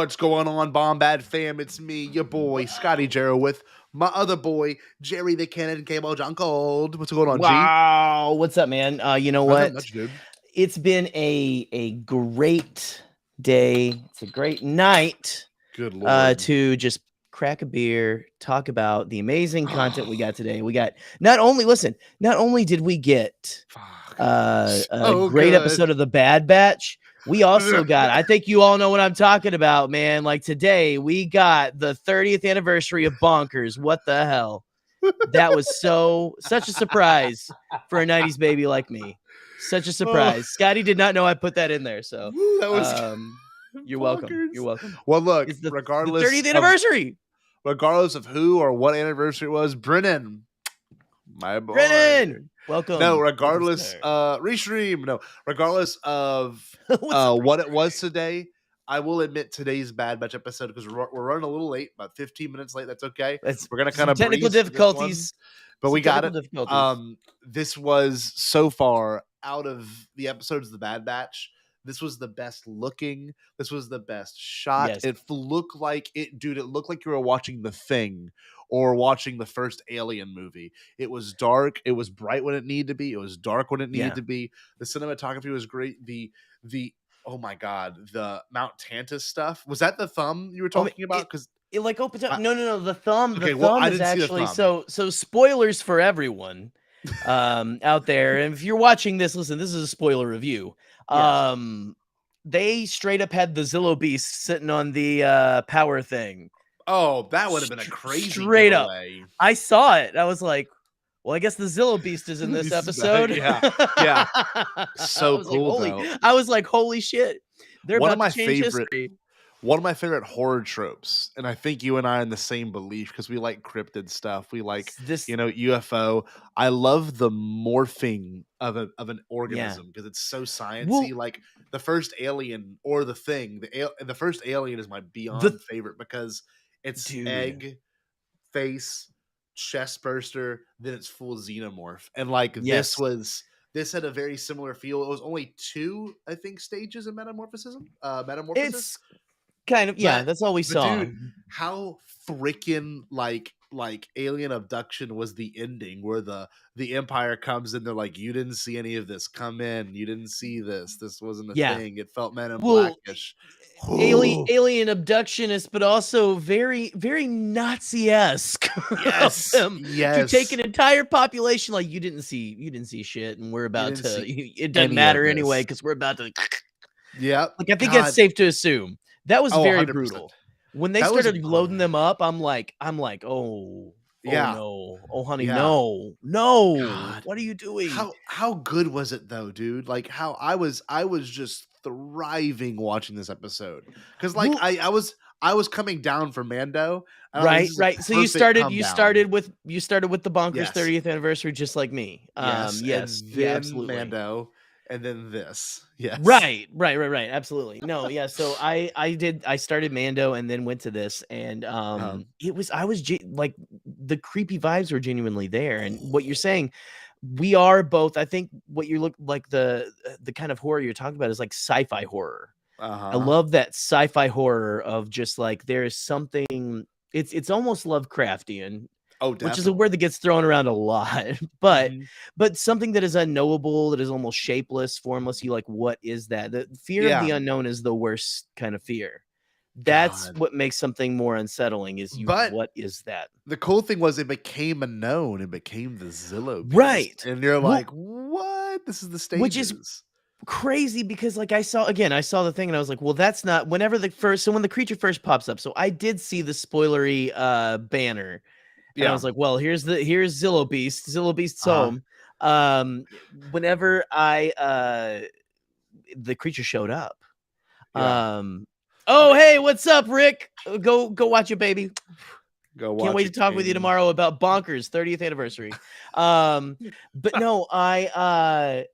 What's going on, Bombad fam? It's me, your boy, Scotty Jarrow, with my other boy, Jerry the Cannon Cable Junkled. What's going on, G? Wow, what's up, man? You know what? Much, dude. It's been a great day. It's a great night. Good Lord. To just crack a beer, talk about the amazing content we got today. We got not only did we get a great episode of the Bad Batch, we also got, I think you all know what I'm talking about, man. Like today, we got the 30th anniversary of Bonkers. What the hell? That was such a surprise for a 90s baby like me. Such a surprise. Scotty did not know I put that in there. So that was you're welcome. You're welcome. Well, look, it's the 30th anniversary. Regardless of who or what anniversary it was, Brennan, my boy. Brennan, welcome. No, regardless, Restream. No, regardless of what it was today, I will admit today's Bad Batch episode, because we're running a little late, about 15 minutes late. That's okay. We're gonna kind of technical difficulties, but we got it. This was so far out of the episodes of the Bad Batch. This was the best looking. This was the best shot. Yes. It looked like it looked like you were watching The Thing or watching the first Alien movie. It was dark. It was bright when it needed to be. It was dark when it needed to be. The cinematography was great. The oh my god, the Mount Tantus stuff. Was that the thumb you were talking about? Because it like opens up. No. The thumb. Okay, the thumb is actually so spoilers for everyone out there. And if you're watching this, listen, this is a spoiler review. Yes. They straight up had the Zillow Beast sitting on the power thing. Oh, that would have been a crazy straight giveaway. Up. I saw it. I was like, well, I guess the Zillow Beast is in this episode. Yeah. So cool. I was like, holy shit. They're one about of my to change history. One of my favorite horror tropes, and I think you and I are in the same belief because we like cryptid stuff. We like this, UFO. I love the morphing of an organism because it's so sciencey. Like the first Alien or The Thing. The first Alien is my beyond favorite because it's egg, face, chest burster, then it's full xenomorph, and like this had a very similar feel. It was only 2, I think, stages of metamorphosis. It's kind of that's all we saw. Dude, how freaking like alien abduction was the ending where the Empire comes in, they're like, you didn't see any of this, come in, you didn't see this wasn't a thing. It felt Men in Blackish. Alien abductionist, but also very, very Nazi-esque. Yes. To take an entire population, like you didn't see shit, and we're about to. It doesn't matter anyway because we're about to. Yeah, like I think it's safe to assume that was very 100%. Brutal. When they started loading them up, I'm like, oh no, oh honey, no, God. What are you doing? How good was it though, dude? Like how I was just thriving watching this episode because like I was coming down from Mando. Right. So you started with the Bonkers 30th anniversary, just like me. Yes, absolutely. Mando. And then this, yes, right, absolutely. No, yeah. So I started Mando and then went to this, and like the creepy vibes were genuinely there. And what you're saying, we are both. I think what you look like the kind of horror you're talking about is like sci-fi horror. I love that sci-fi horror of just like there is something. It's almost Lovecraftian. Oh, definitely. Which is a word that gets thrown around a lot, but something that is unknowable, that is almost shapeless, formless. You like, what is that? The fear of the unknown is the worst kind of fear. That's what makes something more unsettling. What is that? The cool thing was it became a known. It became the Zillow Beast. Right? And you're like, what? This is the stages. Which is crazy because like I saw the thing and I was like, well, that's not. Whenever when the creature first pops up, so I did see the spoilery banner. And I was like, well, here's Zillow Beast. Zillow Beast's home. Whenever the creature showed up. Oh, hey, what's up, Rick? Go watch it, baby. Can't wait to talk with you tomorrow about Bonkers 30th anniversary. But no, I'm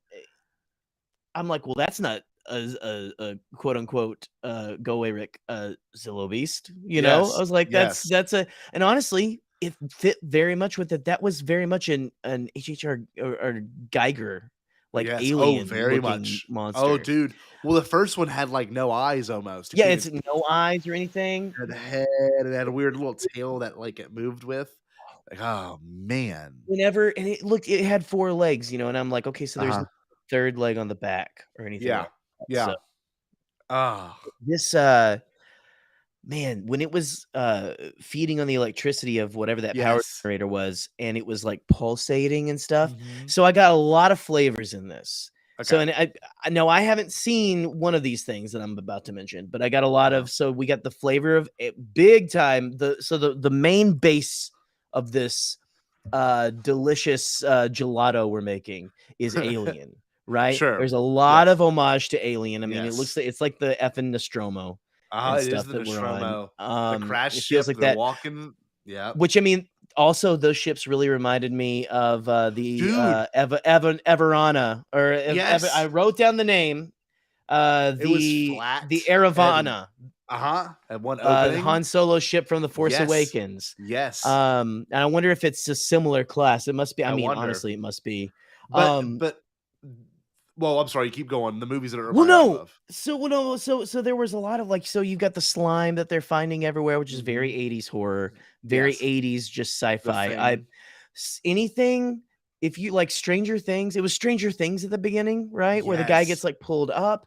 like, well, that's not a quote unquote go away, Rick, Zillow Beast. You know, I was like, that's and honestly, it fit very much with it. That was very much an HHR or Geiger like Yes. Oh, alien very looking much. Oh, monster. dude. Well, the first one had like no eyes almost. You Yeah, couldn't it's even no eyes or anything. had a head and it had a weird little tail that like it moved with. Like, oh man. Whenever and it had 4 legs, you know, and I'm like, "Okay, so there's no Uh-huh. third leg on the back or anything Yeah. like that." So, Yeah. Ah. this, man, when it was, feeding on the electricity of whatever that power Yes. generator was, and it was, like, pulsating and stuff, Mhm. so I got a lot of flavors in this. So, Okay. and I know I haven't seen one of these things that I'm about to mention, but I got a lot Uh-huh. of so we got the flavor of big time, the main base of this delicious gelato we're making is Alien, right? Sure. There's a lot Yes. of homage to Alien. I mean, it looks Yes. like it's like the effing Nostromo and It is stuff the that we're on. Nostromo. The crash It feels ship, like they're that. walking. Yep. Which I mean, also those ships really reminded me of the Dude, Everana or I yes. wrote down the name, It was the flat and Eravana, at one opening. Han Solo ship from The Force Yes. Awakens. Yes. And I wonder if it's a similar class. It must be. I I mean, wonder. honestly, it must be. But well, I'm sorry, keep going. The movies that it Well, reminded you no. of. So well, no, so there was a lot of like so you've got the slime that they're finding everywhere, which is very Mhm. 80s horror, very Yes. 80s just The sci-fi. Thing. Anything if you like Stranger Things, it was Stranger Things at the beginning, right? Where the guy gets Yes. like pulled up.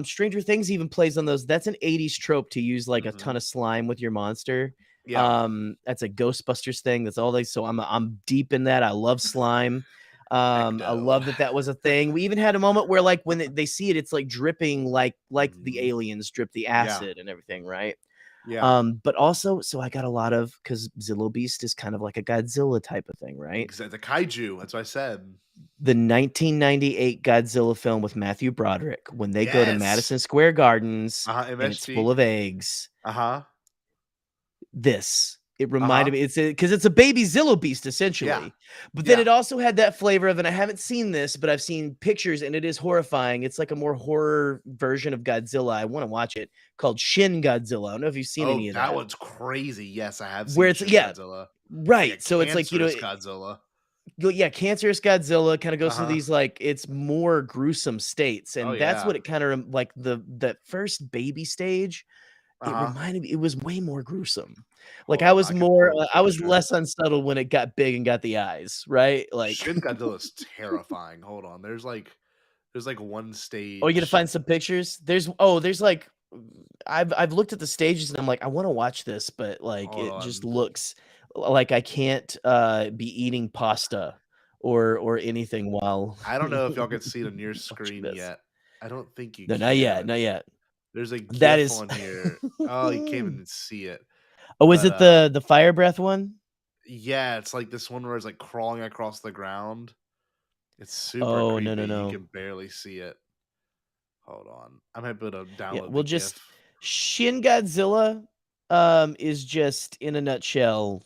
Stranger Things even plays on those. That's an 80s trope to use like a ton Mhm. of slime with your monster. Yeah. That's a Ghostbusters thing. That's all they so I'm deep in that. I love slime. I Ecto. love that that was a thing. We even had a moment where, like, when they see it, it's like dripping, like the Mhm. aliens drip the Yeah. acid and everything, right? Yeah. But also, so I got a lot of because Zillow Beast is kind of like a Godzilla type of thing, right? The kaiju, that's what I said. The 1998 Godzilla film with Matthew Broderick when they go to Yes. Madison Square Gardens and it's full MSG. of eggs. Uh-huh. It reminded Uh-huh. me it's because it's a baby Zillow Beast Yeah. essentially, but then Yeah. it also had that flavor of and I haven't seen this, but I've seen pictures and it is horrifying. It's like a more horror version of Godzilla. I wanna watch it called Shin Godzilla. I don't know if you've seen Oh, any of that that. one's crazy. Yes, I have Where seen it's Shin yeah, Godzilla. Like a right. So it's like, cancerous Godzilla. yeah, cancerous Godzilla kinda goes through Uh-huh. these, like, it's more gruesome states, Oh, and that's yeah. what it kinda like that first baby stage, it Uh-huh. reminded me it was way more gruesome. Like, Hold on, I can pull up a I was picture. less unsettled when it got big and got the eyes, right? Like Shin Godzilla's terrifying. Hold on. There's like one oh, you gonna stage. find some pictures? There's, like I've looked at the stages and I'm like, "I wanna watch this," but, like, Hold it just on. looks like I can't, be eating pasta or anything while I don't know if y'all can see it on your watching screen this. yet. I don't think you No, not yet, can. not yet. There's a That GIF is on here. Oh, you can't even see it. Oh, is But it the fire breath one? yeah, it's like this one where it's like crawling across the ground. It's super Oh, no, creepy. no, You no. can barely see it. Hold on. I might be able to Yeah, download the well, just GIF. Shin Godzilla, is just, in a nutshell,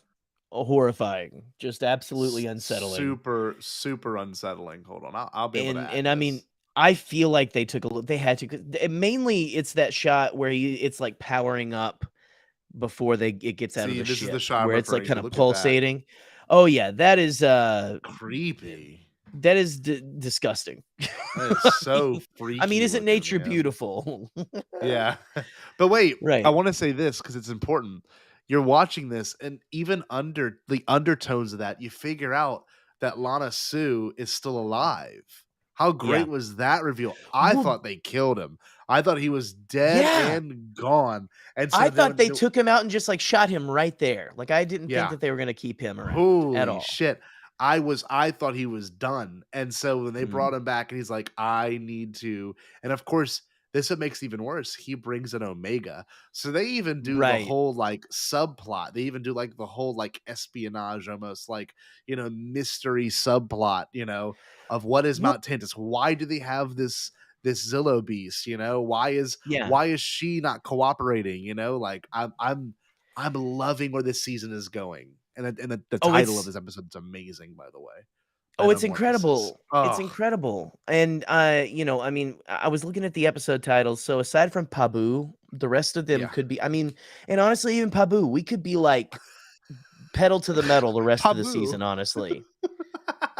horrifying, just absolutely unsettling. Super, super unsettling. Hold on. I'll be able to add And I mean, this. I feel like they took a look they had to 'cause mainly, it's that shot where it's, like, powering up before it gets out of See, the this is the ship, shot I'm where it's, like, referring to. kinda Look at that. pulsating. Oh, yeah, Creepy. that is disgusting. That is so I mean, freaky isn't looking, nature man. beautiful? Yeah. But wait, I Right. wanna say this because it's important. You're watching this, and even under the undertones of that, you figure out that Lana Sue is still alive. How Yeah. great was that reveal? I Well, thought they killed him. I thought he was dead yeah. and gone, and I so they thought went they took him out and just, like, shot him right there. Like, I didn't think yeah. that they were gonna keep him around at Holy all. shit. I thought he was done. And so when they Mhm. brought him back and he's like, I need to. And of course, this what makes it even worse. He brings an Omega. So they even do the Right. whole like subplot. They even do like the whole like espionage, almost like, mystery subplot, of what is Well Mount Tantus. Why do they have this Zillow beast? yeah. Why is she not cooperating? Like I'm loving where this season is going. And the Oh, title of this episode is amazing, by the way. it's Metamorphosis. incredible. It's Oh, incredible. And, I mean, I was looking at the episode titles, so aside from Pabu, the rest of them yeah. could be I mean, and honestly, even Pabu, we could be, like, pedal to the metal the rest of the Pabu. season, honestly.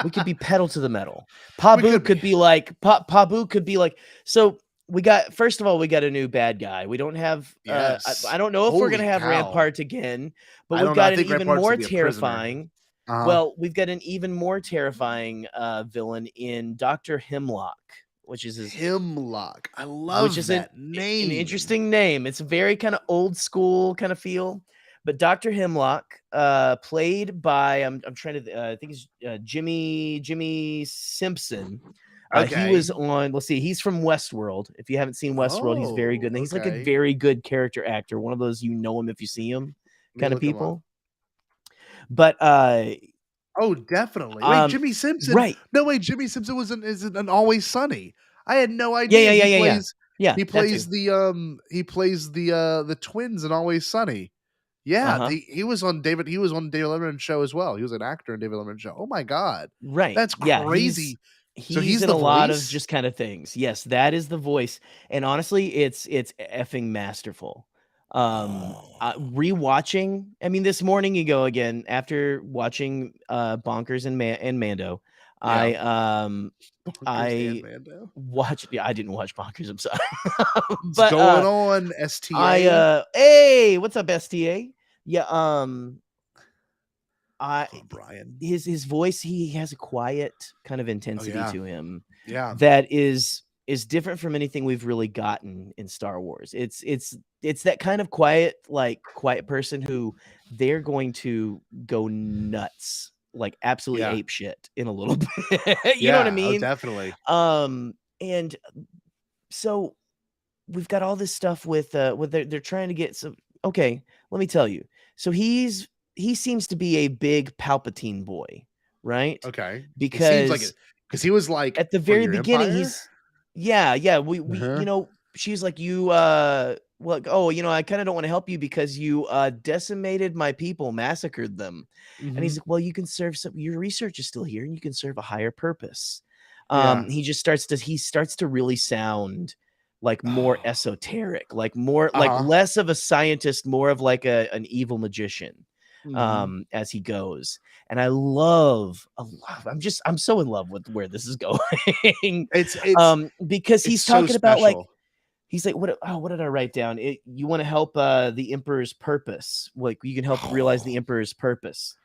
We could be pedal to the metal. We could Pabu be. could be like Pabu could be like. So we got, first of all, we got a new bad guy. We don't have Yes. I don't know if we're gonna Holy have cow. Rampart again, but I we've don't know. I got an think even Rampart's more gonna be a prisoner. terrifying. Uh-huh. Well, we've got an even more terrifying villain in Dr. Hemlock, which is his Hemlock. I which love is that an name. interesting name. It's a very kind of old school kind of feel. But Dr. Hemlock, played by I'm trying to I think it's Jimmy Simpson. He was Okay. on. Let's see. He's from Westworld. If you haven't seen Westworld, he's very good. Oh, And he's like a okay. very good character actor. One of those you know him if you see him Let me kind of look him up. people. But Oh, definitely. Wait, Jimmy Simpson? right. No, wait, Jimmy Simpson isn't an Always Sunny. I had no Yeah, idea yeah, yeah, yeah, yeah. Yeah, he that too. plays the twins in Always Sunny. Yeah, Uh-huh. he was on David Letterman's show as well. He was an actor in David Letterman's show. Oh my god. Right. That's Yeah, crazy. So he's he's in the a lot of voice? just kind of things. Yes, that is the voice. And honestly, it's effing masterful. Oh. Rewatching, I mean, this morning you go again after watching Bonkers and Mando. Yeah. I um Bonkers and I Mando. watched, yeah, I didn't watch Bonkers, I'm sorry. What's But going on, STA? hey, what's up, STA? Yeah, I Oh, Brian. his voice, he has a quiet kind of Oh intensity yeah. to him Yeah. that is different from anything we've really gotten in Star Wars. It's that kind of quiet, like quiet person who they're going to go nuts, like absolutely Yeah. ape shit in a little bit. You know what I Yeah. Oh, mean? definitely. And so we've got all this stuff with they're trying to get some. Okay, let me tell you. So he seems to be a big Palpatine boy, right? Okay. He seems like it Because because he was like, at the "For very your beginning, empire?" he's yeah, we Uh-huh. she's like, "You, well, oh, I kinda don't wanna help you because you, decimated my people, massacred them." And he's Mhm. like, "Well, you can serve some your research is still here, and you can serve a higher purpose." Yeah. He starts to really sound like more Oh. esoteric, like Uh-huh. less of a scientist, more of like an evil magician, Mhm. as he goes. And I love I'm so in love with where this is going. Because It's he's so talking about like special. he's like, what did I write down? You want to help the emperor's purpose. Like you can help realize the Oh, emperor's purpose.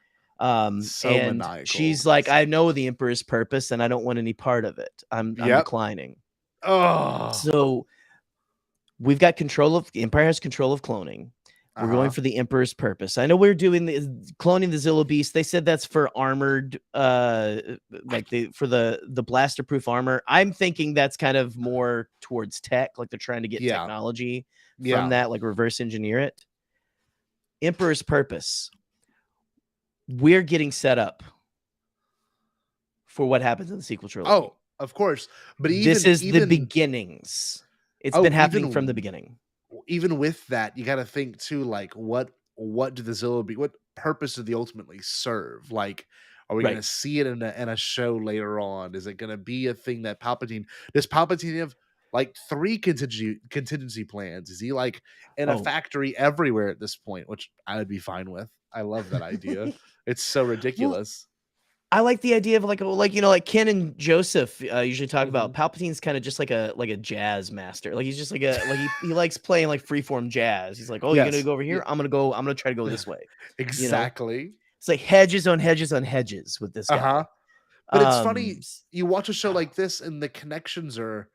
so And maniacal. she's like, I know the emperor's purpose and I don't want any part of it. I'm Yep. declining. Oh. So we've got control of the Empire has control of cloning. We're going Uh-huh. for the Emperor's purpose. I know we're doing the cloning the Zillo Beast. They said that's for armored, like for the blaster proof armor. I'm thinking that's kind of more towards tech, like they're trying to get Yeah. technology from Yeah. that, like reverse engineer it. Emperor's purpose. We're getting set up for what happens in the sequel trilogy. Oh, of course. But This is the beginnings. It's been oh, happening from the beginning. even with that, you gotta think too, like, what do the Zillow be what purpose do they ultimately serve? Like, are we gonna Right. see it in a show later on? Is it gonna be a thing that Palpatine have like three contingency plans? Is he like in a Oh, factory everywhere at this point? Which I would be fine with. I love that idea. It's so well, ridiculous. I like the idea of like Ken and Joseph usually talk about. Mhm. Palpatine's kind of just like a jazz master. Like he's just like he likes playing like freeform jazz. He's like, oh, you're gonna Yes. go over Yeah, here. I'm gonna try to go this way. You know, exactly. it's like hedges on hedges on hedges with this Uh-huh. guy. But it's funny, S- you watch a show like this and the connections are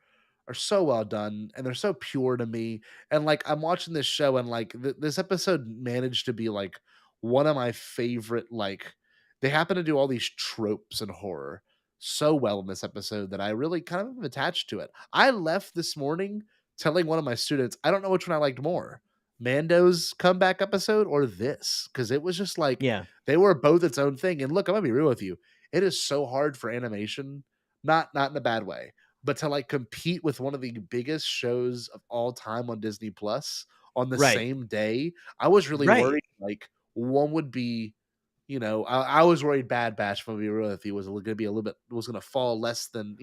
so well done and they're so pure to me. And like I'm watching this show and like this episode managed to be like one of my favorite like they happen to do all these tropes in horror so well in this episode that I really kind of am attached to it. I left this morning telling one of my students, I don't know which one I liked more. Mando's comeback episode or this because it was just like yeah, they were both its own thing. And look, I'm gonna be real with you, it is so hard for animation, not in a bad way, but to like compete with one of the biggest shows of all time on Disney Plus on the right, same day. I was really right, worried like one would be, I was worried Bad Batch, if I'm be real with you, was going to be a little bit was going to fall less than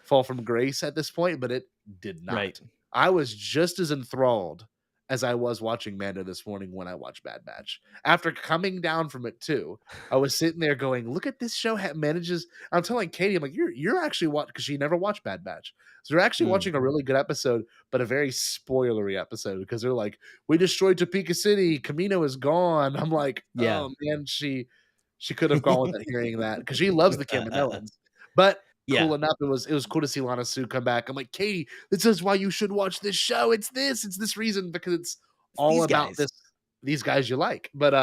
fall from grace at this point, but it did right. not. I was just as enthralled as I was watching Mando this morning when I watched Bad Batch. After coming down from it too, I was sitting there going, "Look at this show manages." I'm telling Katie, I'm like, "You're actually watching," because she never watched Bad Batch, so they're actually watching a really good episode, but a very spoilery episode because they're like, "We destroyed Topeka City, Camino is gone." I'm like, Yeah. "Oh man, she could have gone without hearing that because she loves the Kaminoans." But Yeah. cool enough. It was cool to see Lana Sue come back. I'm like, Katie, this is why you should watch this show. It's this reason because it's all These about guys. these guys you like. But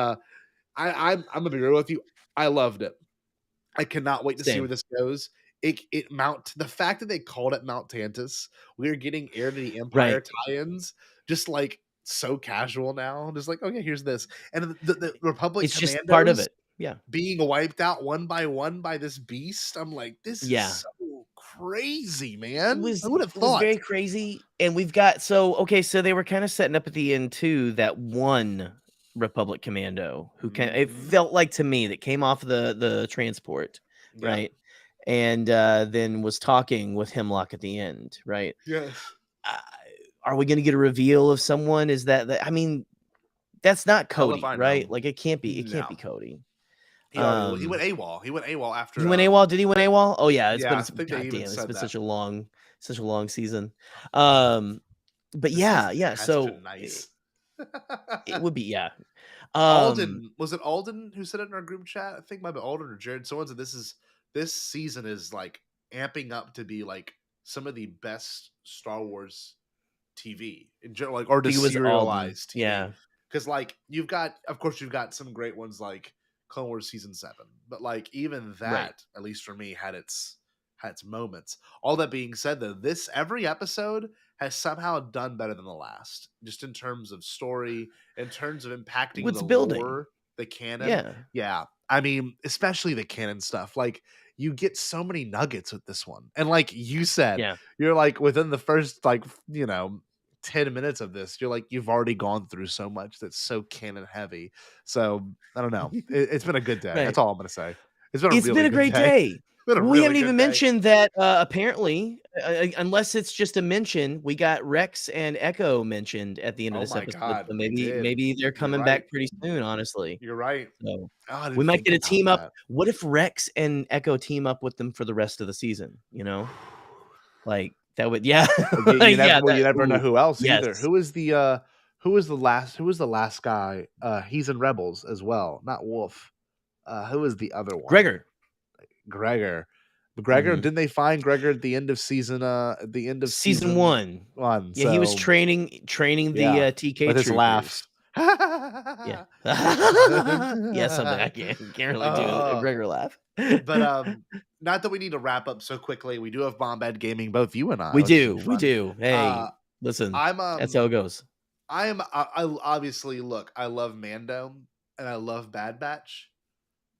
I'm gonna be real with you. I loved it. I cannot wait to see where this goes. The fact that they called it Mount Tantus, we're getting Heir to the Empire tie-ins, just like so casual now. Just like, okay, here's this. And the Republic It's Commandos just part of it. Yeah. being wiped out one by one by this beast. I'm like, this is so crazy, man. I would have It was thought. very crazy. And we've got so they were kind of setting up at the end too, that one Republic Commando who it felt like to me that came off the transport, right? And then was talking with Hemlock at the end, right? Yes. Are we going to get a reveal of someone? Is that I mean, that's not Cody, right? Like it can't be Cody. He went AWOL. He went AWOL after. He went AWOL. Did he went AWOL? Oh yeah, it's been such a long season. But yeah. So nice. It would be Alden, was it Alden who said it in our group chat? I think it might be Alden or Jared. Someone said this season is like amping up to be like some of the best Star Wars TV in general, like or just serialized TV. Yeah, because like you've got some great ones like Clone Wars season 7, but like even that, at least for me, had its moments. All that being said, though, every episode has somehow done better than the last, just in terms of story, in terms of impacting the lore, the canon. Yeah. I mean, especially the canon stuff. Like you get so many nuggets with this one, and like you said, you're like within the first 10 minutes of this, you're like, you've already gone through so much that's so canon heavy. So I don't know. It's been a good day. That's all I'm going to say. It's been a great day. We haven't even mentioned that apparently, unless it's just a mention, we got Rex and Echo mentioned at the end of this episode. God, so maybe they're coming back pretty soon, honestly. You're right. So we might get a team up. What if Rex and Echo team up with them for the rest of the season? You know? Like that would you never know who else either. Who was the last guy? He's in Rebels as well, not Wolf. Who was the other one? Gregor. Didn't they find Gregor at the end of season 1? Yeah, so, he was training the TK with his laughs. Yeah, something I can't really do a Gregor laugh. But not that we need to wrap up so quickly. We do have Bombad Gaming, both you and I. We do. Hey, listen, that's how it goes. I obviously look. I love Mando and I love Bad Batch,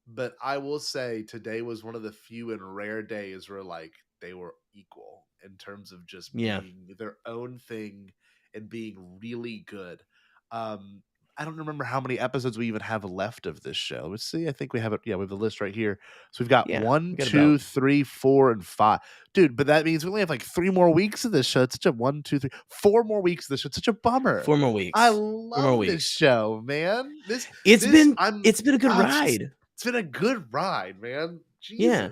but I will say today was one of the few and rare days where like they were equal in terms of just being their own thing and being really good. I don't remember how many episodes we even have left of this show. Let's see. I think we have it. Yeah, we have the list right here. So we've got 1, 2, 3, 4, and 5. Dude, but that means we only have like 3 more weeks of this show. It's such a 1, 2, 3, 4 more weeks of this show. It's such a bummer. 4 more weeks. I love this show, man. It's been a good ride. It's been a good ride, man. Jesus. Yeah.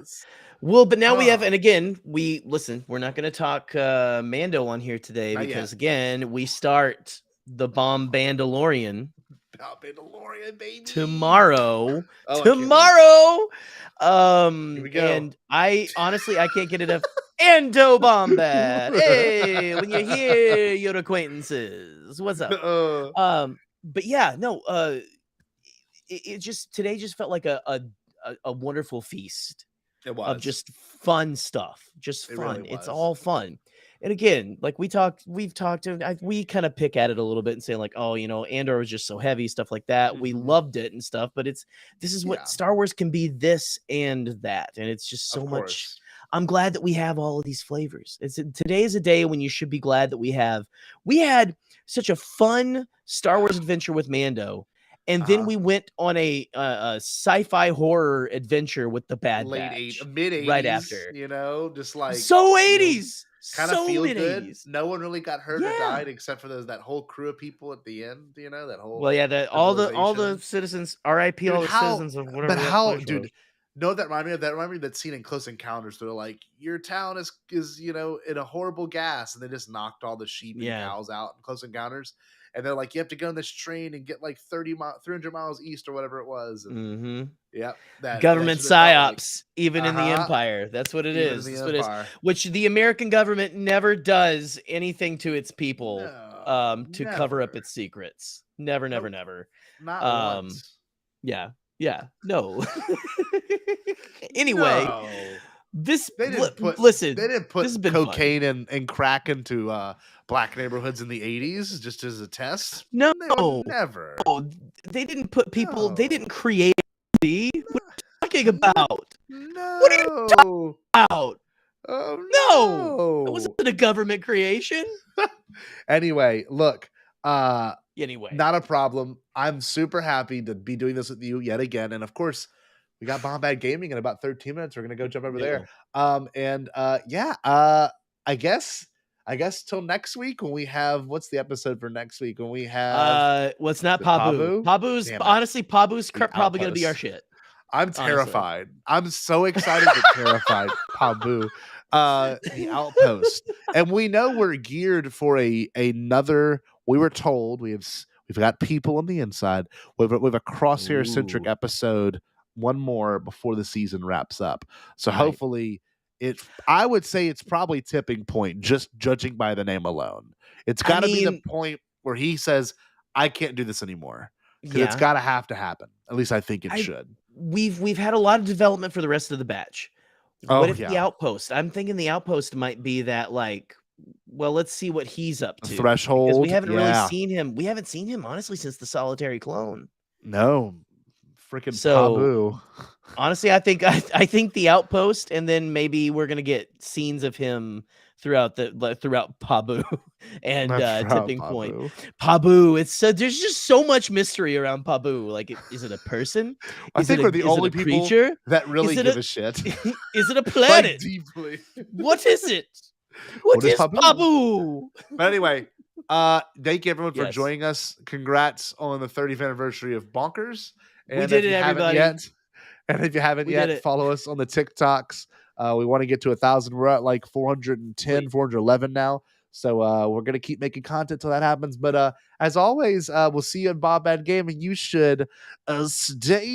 Well, but now we have, and again, we're not going to talk Mando on here today because again, we start the Bombadcast baby tomorrow. Here we go. And I honestly can't get enough Endo Bombad. Hey, when you hear your acquaintances, what's up? But yeah, no, today just felt like a wonderful feast. It was of just fun stuff, just fun. Really it's all fun. And again, like we kind of pick at it a little bit and say like, oh, Andor was just so heavy, stuff like that. We loved it and stuff, but this is what Star Wars can be, this and that. And it's just so much. I'm glad that we have all of these flavors. Today is a day when you should be glad that we had such a fun Star Wars adventure with Mando. And then we went on a sci-fi horror adventure with the Bad Batch. Mid-80s, right after. Just like so 80s. kind of feel good. 80s. No one really got hurt or died except for that whole crew of people at the end. You know, that whole all the citizens, R.I.P. Dude, all the citizens of whatever. But how, dude? Was. No, that reminded me of that scene in Close Encounters. They're like, your town is in a horrible gas, and they just knocked all the sheep and cows out in Close Encounters. And they're like, you have to go on this train and get like 300 miles east or whatever it was. And, that government psyops, even in the Empire. That's what it is. That's what it is. Which the American government never does anything to its people to cover up its secrets. Never. Not once. Yeah. No. Anyway, they didn't put cocaine and crack into black neighborhoods in the 80s just as a test. No, never. No, they didn't put people. No. They didn't create. What are you talking about? No. What are you talking about? Oh no! It wasn't a government creation. Anyway, look. Anyway, not a problem. I'm super happy to be doing this with you yet again, and of course, we got Bombad Gaming in about 13 minutes. We're gonna go jump over there. I guess till next week when we have what's the episode for next week when we have it's not Pabu. Pabu's honestly Pabu's probably gonna be our shit. I'm terrified. Honestly. I'm so excited but terrified. Pabu. The Outpost. And we know we're geared for another. We were told we've got people on the inside. We've a crosshair centric episode, one more before the season wraps up. So hopefully I would say it's probably tipping point, just judging by the name alone. It's got to be the point where he says, I can't do this anymore. Because it's got to have to happen. At least I think it should. We've had a lot of development for the rest of the batch. What if the Outpost? I'm thinking the Outpost might be that, like, well, let's see what he's up to. Threshold. Because we haven't really seen him. We haven't seen him, honestly, since the Solitary Clone. No. Freaking Pabu. Honestly, I think the Outpost, and then maybe we're gonna get scenes of him throughout Pabu and Tipping Point. Pabu, there's just so much mystery around Pabu. Like, is it a person? I think we're the only people that really give a shit. Is it a planet? Like, deeply. What is it? What is Pabu? But anyway, thank you everyone for joining us. Congrats on the 30th anniversary of Bonkers. And we did it, everybody. And if you haven't yet, follow us on the TikToks. We want to get to 1,000. We're at like 410, 411 now. So we're going to keep making content till that happens. But as always, we'll see you in Bombad Gaming. You should stay